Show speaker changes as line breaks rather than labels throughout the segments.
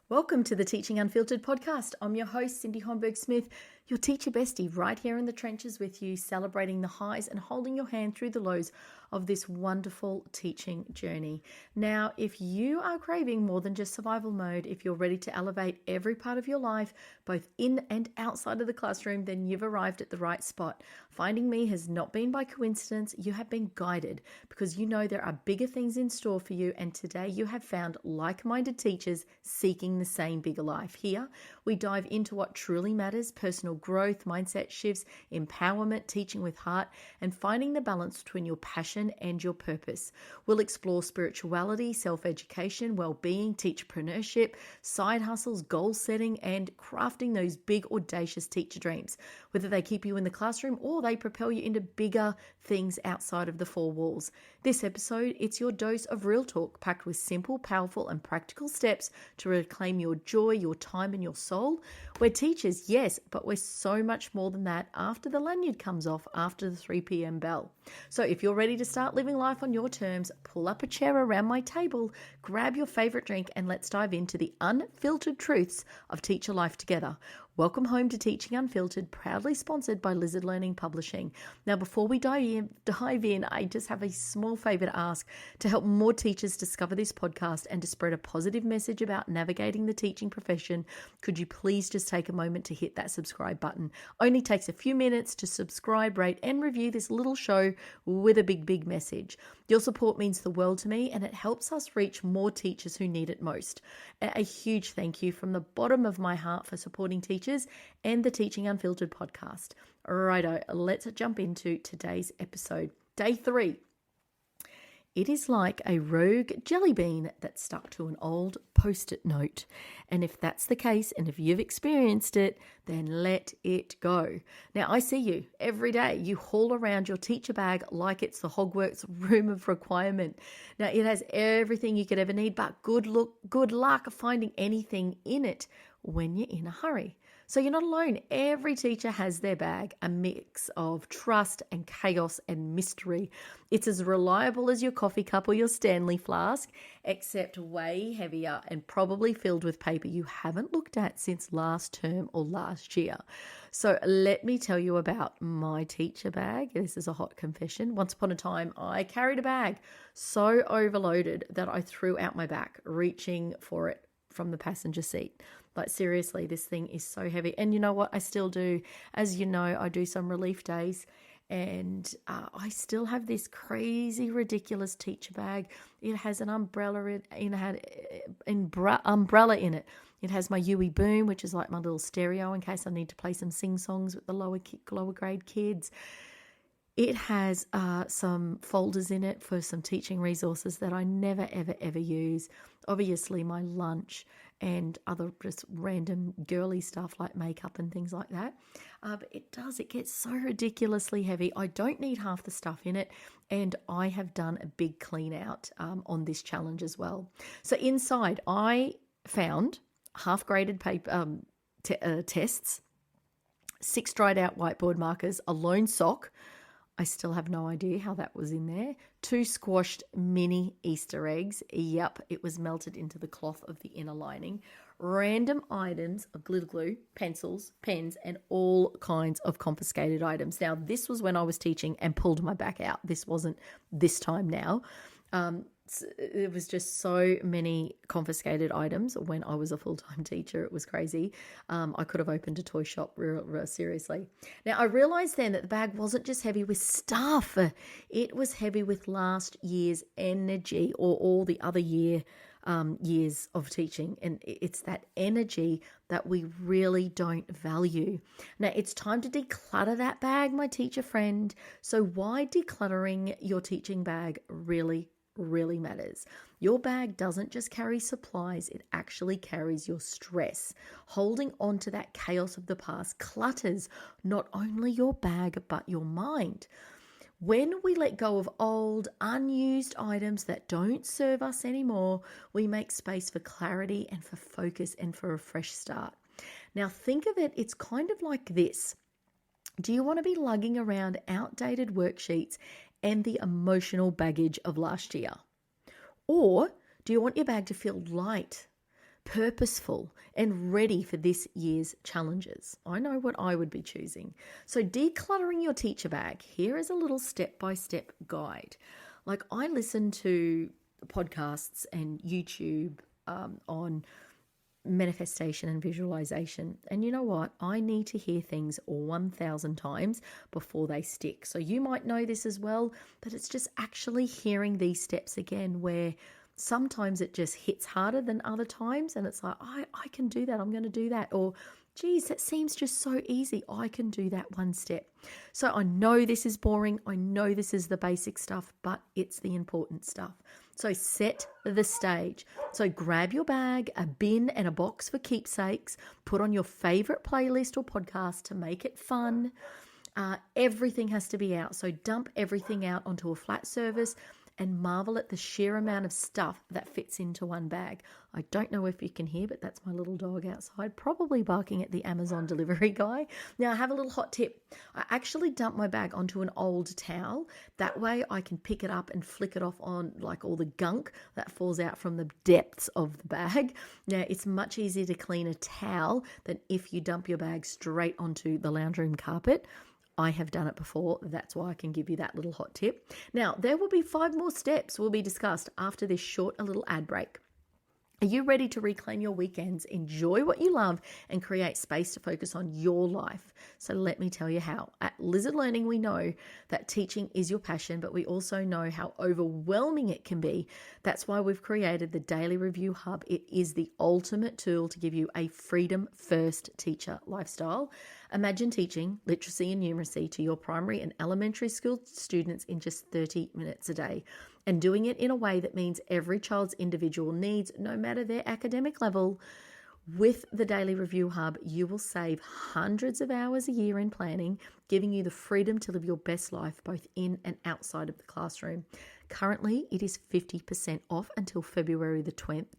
Welcome to the Teaching Unfiltered podcast. I'm your host, Cindy Homberg-Smith, your teacher bestie, right here in the trenches with you, celebrating the highs and holding your hand through the lows of this wonderful teaching journey. Now, if you are craving more than just survival mode, if you're ready to elevate every part of your life, both in and outside of the classroom, then you've arrived at the right spot. Finding me has not been by coincidence. You have been guided because you know there are bigger things in store for you, and today you have found like-minded teachers seeking the same bigger life. Here, we dive into what truly matters: personal growth, mindset shifts, empowerment, teaching with heart, and finding the balance between your passion and your purpose. We'll explore spirituality, self-education, well-being, teacherpreneurship, side hustles, goal setting, and crafting those big, audacious teacher dreams, whether they keep you in the classroom or they propel you into bigger things outside of the four walls. This episode, it's your dose of real talk, packed with simple, powerful, and practical steps to reclaim your joy, your time, and your soul. We're teachers, yes, but we're so much more than that after the lanyard comes off, after the 3 p.m. bell. So if you're ready to start living life on your terms, pull up a chair around my table, grab your favorite drink, and let's dive into the unfiltered truths of teacher life together. Welcome home to Teaching Unfiltered, proudly sponsored by Lizard Learning Publishing. Now, before we dive in, I just have a small favor to ask. To help more teachers discover this podcast and to spread a positive message about navigating the teaching profession, could you please just take a moment to hit that subscribe button? Only takes a few minutes to subscribe, rate, and review this little show with a big message. Your support means the world to me, and it helps us reach more teachers who need it most. A huge thank you from the bottom of my heart for supporting teachers and the Teaching Unfiltered podcast. Righto, let's jump into today's episode. Day 3. It is like a rogue jelly bean that stuck to an old post-it note. And if that's the case, and if you've experienced it, then let it go. Now, I see you every day. You haul around your teacher bag like it's the Hogwarts room of requirement. Now, it has everything you could ever need, but good luck finding anything in it when you're in a hurry. So you're not alone. Every teacher has their bag, a mix of trust and chaos and mystery. It's as reliable as your coffee cup or your Stanley flask, except way heavier and probably filled with paper you haven't looked at since last term or last year. So let me tell you about my teacher bag. This is a hot confession. Once upon a time, I carried a bag so overloaded that I threw out my back, reaching for it from the passenger seat. Like, seriously, this thing is so heavy. And you know what? I still do. As you know, I do some relief days, and I still have this crazy, ridiculous teacher bag. It has an umbrella umbrella in it. It has my Yui Boom, which is like my little stereo in case I need to play some sing-songs with the lower grade kids. It has some folders in it for some teaching resources that I never, ever use. Obviously, my lunch and other just random girly stuff like makeup and things like that. But it gets so ridiculously heavy. I don't need half the stuff in it, and I have done a big clean out on this challenge as well. So inside, I found half-graded paper tests, 6 dried out whiteboard markers, a lone sock. I still have no idea how that was in there. 2 squashed mini Easter eggs. Yep, it was melted into the cloth of the inner lining. Random items of glitter glue, pencils, pens, and all kinds of confiscated items. Now, this was when I was teaching and pulled my back out. This wasn't this time now. It was just so many confiscated items when I was a full-time teacher. It was crazy. I could have opened a toy shop, real seriously. Now, I realized then that the bag wasn't just heavy with stuff. It was heavy with last year's energy, or all the other years of teaching. And it's that energy that we really don't value. Now, it's time to declutter that bag, my teacher friend. So why decluttering your teaching bag really matters. Your bag doesn't just carry supplies, it actually carries your stress. Holding on to that chaos of the past clutters not only your bag, but your mind. When we let go of old, unused items that don't serve us anymore, we make space for clarity and for focus and for a fresh start. Now, think of it, it's kind of like this. Do you want to be lugging around outdated worksheets and the emotional baggage of last year? Or do you want your bag to feel light, purposeful, and ready for this year's challenges. I know what I would be choosing. So decluttering your teacher bag, here is a little step-by-step guide. Like, I listen to podcasts and YouTube on manifestation and visualization. And you know what? I need to hear things 1,000 times before they stick. So you might know this as well, but it's just actually hearing these steps again, where sometimes it just hits harder than other times. And it's like, I can do that. I'm going to do that. Or, geez, that seems just so easy. I can do that one step. So I know this is boring. I know this is the basic stuff, but it's the important stuff. So set the stage. So grab your bag, a bin and a box for keepsakes. Put on your favorite playlist or podcast to make it fun. Everything has to be out. So dump everything out onto a flat surface and marvel at the sheer amount of stuff that fits into one bag. I don't know if you can hear, but that's my little dog outside, probably barking at the Amazon delivery guy. Now, I have a little hot tip. I actually dump my bag onto an old towel. That way I can pick it up and flick it off on like all the gunk that falls out from the depths of the bag. Now, it's much easier to clean a towel than if you dump your bag straight onto the lounge room carpet. I have done it before. That's why I can give you that little hot tip. Now, there will be 5 more steps will be discussed after this short, a little ad break. Are you ready to reclaim your weekends, enjoy what you love, and create space to focus on your life? So let me tell you how. At Lizard Learning, we know that teaching is your passion, but we also know how overwhelming it can be. That's why we've created the Daily Review Hub. It is the ultimate tool to give you a freedom-first teacher lifestyle. Imagine teaching literacy and numeracy to your primary and elementary school students in just 30 minutes a day, and doing it in a way that means every child's individual needs, no matter their academic level. With the Daily Review Hub, you will save hundreds of hours a year in planning, giving you the freedom to live your best life both in and outside of the classroom. Currently, it is 50% off until February the 10th,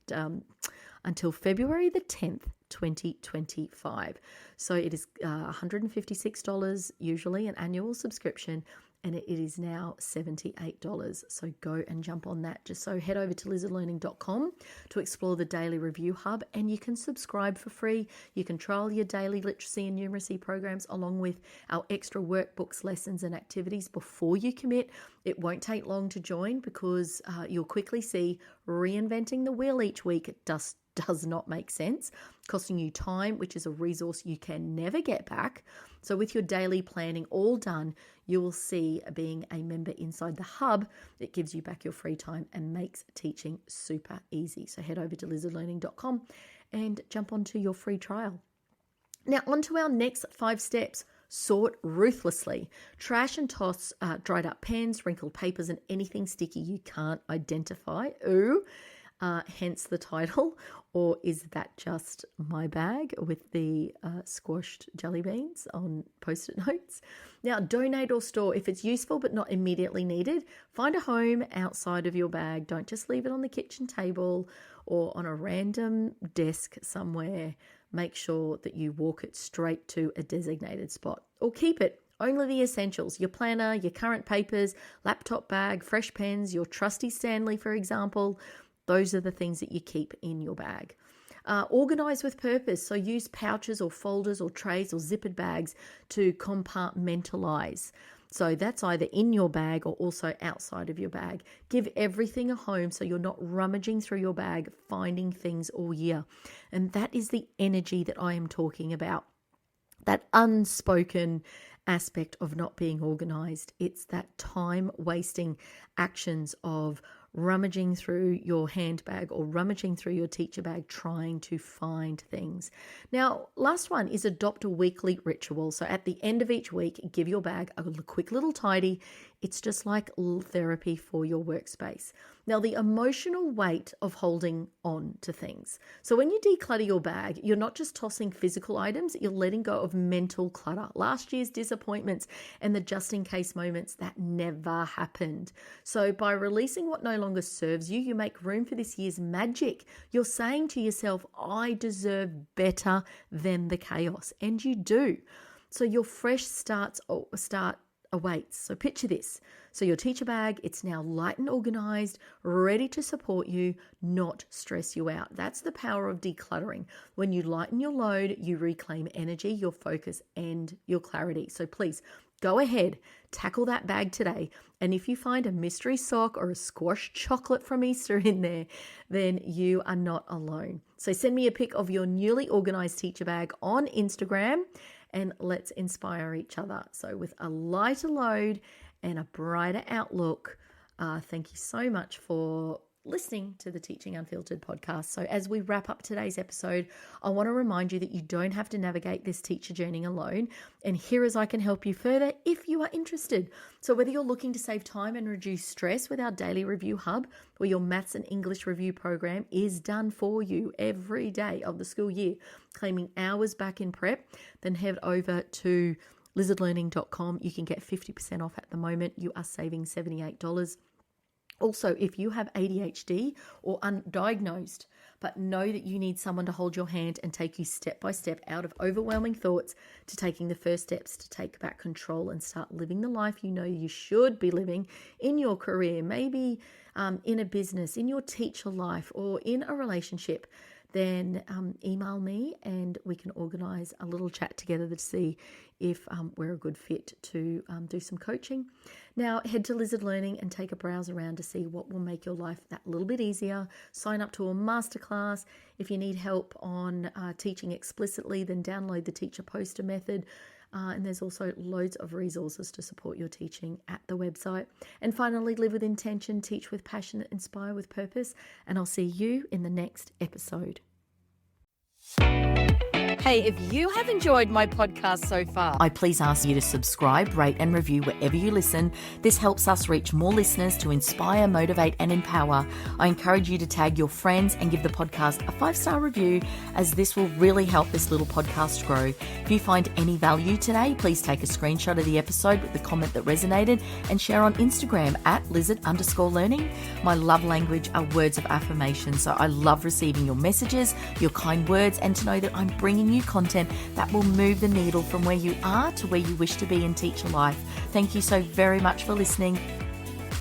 2025. So it is $156 usually, an annual subscription, and it is now $78. So go and jump on that. Just so head over to lizardlearning.com to explore the Daily Review Hub, and you can subscribe for free. You can trial your daily literacy and numeracy programs along with our extra workbooks, lessons, and activities before you commit. It won't take long to join because you'll quickly see reinventing the wheel each week does not make sense, costing you time, which is a resource you can never get back. So with your daily planning all done, you will see being a member inside the hub, it gives you back your free time and makes teaching super easy. So head over to lizardlearning.com and jump onto your free trial. Now, on to our next 5 steps. Sort ruthlessly. Trash and toss dried up pens, wrinkled papers, and anything sticky you can't identify. Ooh. Hence the title. Or is that just my bag with the squashed jelly beans on post-it notes? Now, donate or store if it's useful but not immediately needed. Find a home outside of your bag. Don't just leave it on the kitchen table or on a random desk somewhere. Make sure that you walk it straight to a designated spot, or keep it. Only the essentials, your planner, your current papers, laptop bag, fresh pens, your trusty Stanley, for example. Those are the things that you keep in your bag. Organize with purpose. So use pouches or folders or trays or zippered bags to compartmentalize. So that's either in your bag or also outside of your bag. Give everything a home so you're not rummaging through your bag, finding things all year. And that is the energy that I am talking about. That unspoken aspect of not being organized. It's that time-wasting actions of rummaging through your handbag or rummaging through your teacher bag trying to find things. Now, last one is adopt a weekly ritual. So at the end of each week, give your bag a quick little tidy. It's just like therapy for your workspace. Now, the emotional weight of holding on to things. So when you declutter your bag, you're not just tossing physical items, you're letting go of mental clutter, last year's disappointments, and the just-in-case moments that never happened. So by releasing what no longer serves you, you make room for this year's magic. You're saying to yourself, I deserve better than the chaos. And you do. So your fresh start awaits. So picture this. So your teacher bag, it's now light and organized, ready to support you, not stress you out. That's the power of decluttering. When you lighten your load, you reclaim energy, your focus, and your clarity. So please go ahead, tackle that bag today. And if you find a mystery sock or a squash chocolate from Easter in there, then you are not alone. So send me a pic of your newly organized teacher bag on Instagram, and let's inspire each other. So with a lighter load and a brighter outlook, thank you so much for listening to the Teaching Unfiltered podcast. So as we wrap up today's episode, I want to remind you that you don't have to navigate this teacher journey alone. And here is I can help you further if you are interested. So whether you're looking to save time and reduce stress with our daily review hub, where your maths and English review program is done for you every day of the school year, claiming hours back in prep, then head over to lizardlearning.com. You can get 50% off at the moment. You are saving $78. Also, if you have ADHD or undiagnosed, but know that you need someone to hold your hand and take you step by step out of overwhelming thoughts to taking the first steps to take back control and start living the life you know you should be living in your career, maybe in a business, in your teacher life, or in a relationship, then email me and we can organise a little chat together to see if we're a good fit to do some coaching. Now head to Lizard Learning and take a browse around to see what will make your life that little bit easier. Sign up to a masterclass. If you need help on teaching explicitly, then download the teacher poster method. And there's also loads of resources to support your teaching at the website. And finally, live with intention, teach with passion, inspire with purpose. And I'll see you in the next episode. Hey, if you have enjoyed my podcast so far, I please ask you to subscribe, rate and review wherever you listen. This helps us reach more listeners to inspire, motivate and empower. I encourage you to tag your friends and give the podcast a 5-star review, as this will really help this little podcast grow. If you find any value today, please take a screenshot of the episode with the comment that resonated and share on Instagram at lizard_learning. My love language are words of affirmation, so I love receiving your messages, your kind words, and to know that I'm bringing you content that will move the needle from where you are to where you wish to be in teacher life. Thank you so very much for listening.